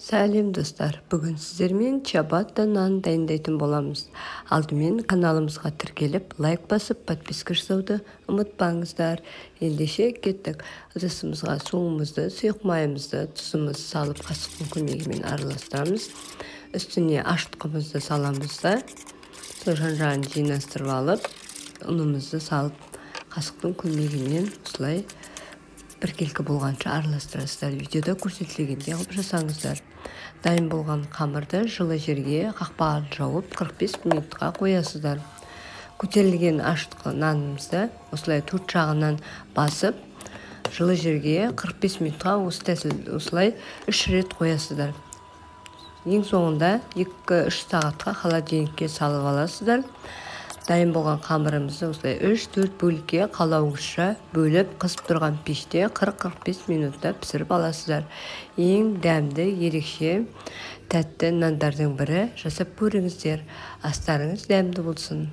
Сәлем достар, бүгін сіздермен чабатта нан дайындайтын боламыз. Алдымен каналымызға тіркеліп, лайк басып, подписка жасауды ұмытпаңыздар. Ендеше кеттік. Ыдысымызға суымызды, сұйық майымызды, тұзымызды салып, қасықтың көмегімен араластырамыз. Үстіне ашытқымызды саламыз да, жан-жағын жинастырып алып, ұнымызды салып, қасықтың көмегімен осылай біркелкі болғанша араластырасыздар. Видеода көрсетілгендей қылып жасаңыздар. Дайын болған қамырды жылы жерге қақпағын жауып 45 минутқа қоясыздар. Көтерілген ашытқы нанымызды осылай төрт жағынан басып, жылы жерге 45 минутқа осылай 3 рет қоясыздар. Ең соңында 2-3 сағатқа холодильникке салып аласыздар. Дайын болған қамырымызды осылай 3-4 бөлікке қалауыңызша бөліп, қысып тұрған пеште 40-45 минутта пісіріп аласыздар. Ең дәмді, ерекше, тәтті нандардың бірі жасап көріңіздер. Астарыңыз дәмді болсын.